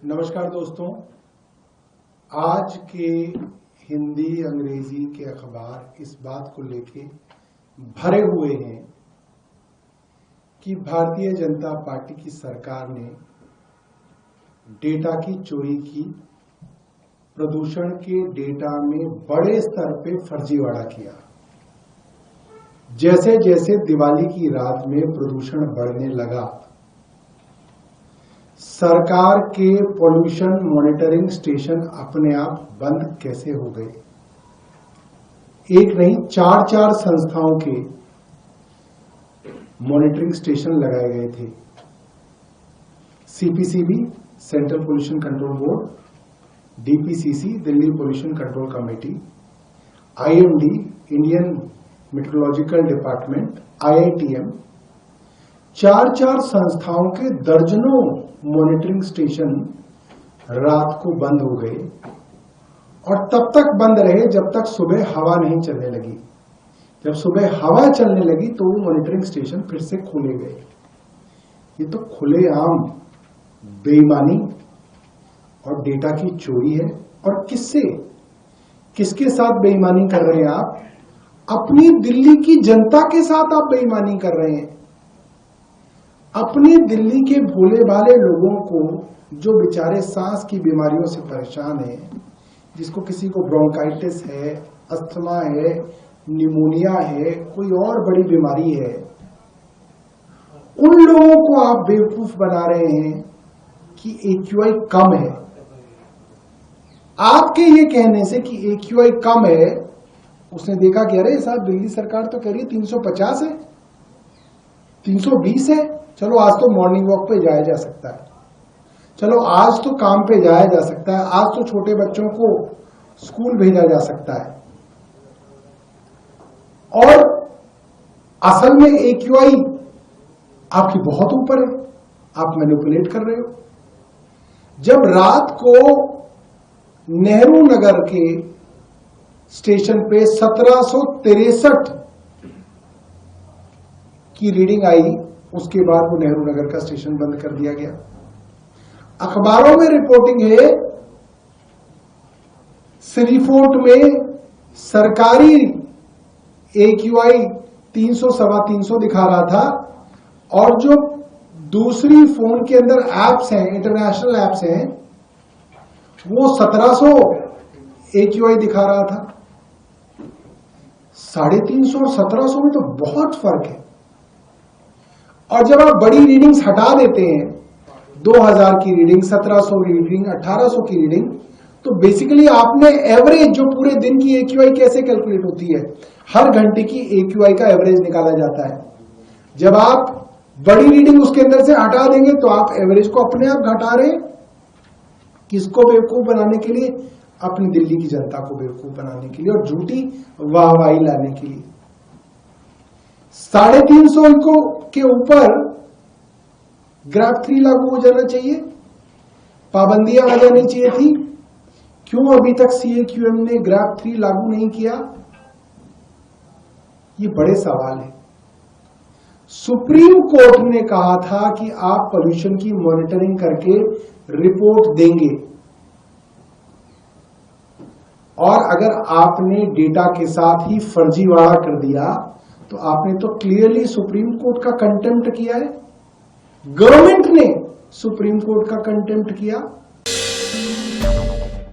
नमस्कार दोस्तों, आज के हिंदी अंग्रेजी के अखबार इस बात को लेके भरे हुए हैं कि भारतीय जनता पार्टी की सरकार ने डेटा की चोरी की, प्रदूषण के डेटा में बड़े स्तर पे फर्जीवाड़ा किया। जैसे जैसे दिवाली की रात में प्रदूषण बढ़ने लगा, सरकार के पॉल्यूशन मॉनिटरिंग स्टेशन अपने आप बंद कैसे हो गए। एक नहीं, चार संस्थाओं के मॉनिटरिंग स्टेशन लगाए गए थे। CPCB central pollution control board, DPCC Delhi pollution control committee, IMD Indian meteorological department, IITM, चार संस्थाओं के दर्जनों मॉनिटरिंग स्टेशन रात को बंद हो गए और तब तक बंद रहे जब तक सुबह हवा नहीं चलने लगी। जब सुबह हवा चलने लगी तो वो मॉनिटरिंग स्टेशन फिर से खोले गए। ये तो खुलेआम बेईमानी और डेटा की चोरी है। और किसके साथ बेईमानी कर रहे हैं आप? अपनी दिल्ली की जनता के साथ आप बेईमानी कर रहे हैं। अपनी दिल्ली के भोले भाले लोगों को, जो बेचारे सांस की बीमारियों से परेशान हैं, जिसको किसी को ब्रोंकाइटिस है, अस्थमा है, निमोनिया है, कोई और बड़ी बीमारी है, उन लोगों को आप बेवकूफ बना रहे हैं कि AQI कम है। आपके ये कहने से कि AQI कम है, उसने देखा कि अरे साहब दिल्ली सरकार तो कह रही है 350 है, 320 है, चलो आज तो मॉर्निंग वॉक पे जाया जा सकता है, चलो आज तो काम पे जाया जा सकता है, आज तो छोटे बच्चों को स्कूल भेजा जा सकता है। और असल में AQI आपकी बहुत ऊपर है, आप मैनिपुलेट कर रहे हो। जब रात को नेहरू नगर के स्टेशन पे 1763 की रीडिंग आई, उसके बाद वो नेहरू नगर का स्टेशन बंद कर दिया गया। अखबारों में रिपोर्टिंग है, श्रीफोर्ट में सरकारी AQI 300 सवा 300 दिखा रहा था और जो दूसरी फोन के अंदर एप्स हैं, इंटरनेशनल एप्स हैं, वो 1700 AQI दिखा रहा था। 350 और 1700 में तो बहुत फर्क है। और जब आप बड़ी रीडिंग्स हटा देते हैं, 2000 की रीडिंग, 1700 की रीडिंग, 1800 की रीडिंग, तो बेसिकली आपने एवरेज, जो पूरे दिन की AQI कैसे कैलकुलेट होती है, हर घंटे की AQI का एवरेज निकाला जाता है। जब आप बड़ी रीडिंग उसके अंदर से हटा देंगे तो आप एवरेज को अपने आप घटा रहे। किसको बेवकूफ बनाने के लिए? अपनी दिल्ली की जनता को बेवकूफ बनाने के लिए और झूठी वाहवाही लाने के लिए। 350 को के ऊपर ग्राफ 3 लागू हो जाना चाहिए, पाबंदियां आ जानी चाहिए थी। क्यों अभी तक CAQM ने ग्राफ 3 लागू नहीं किया? ये बड़े सवाल है। सुप्रीम कोर्ट ने कहा था कि आप पोल्यूशन की मॉनिटरिंग करके रिपोर्ट देंगे, और अगर आपने डेटा के साथ ही फर्जीवाड़ा कर दिया तो आपने तो क्लियरली सुप्रीम कोर्ट का कंटेम्प्ट किया है। गवर्नमेंट ने सुप्रीम कोर्ट का कंटेम्प्ट किया।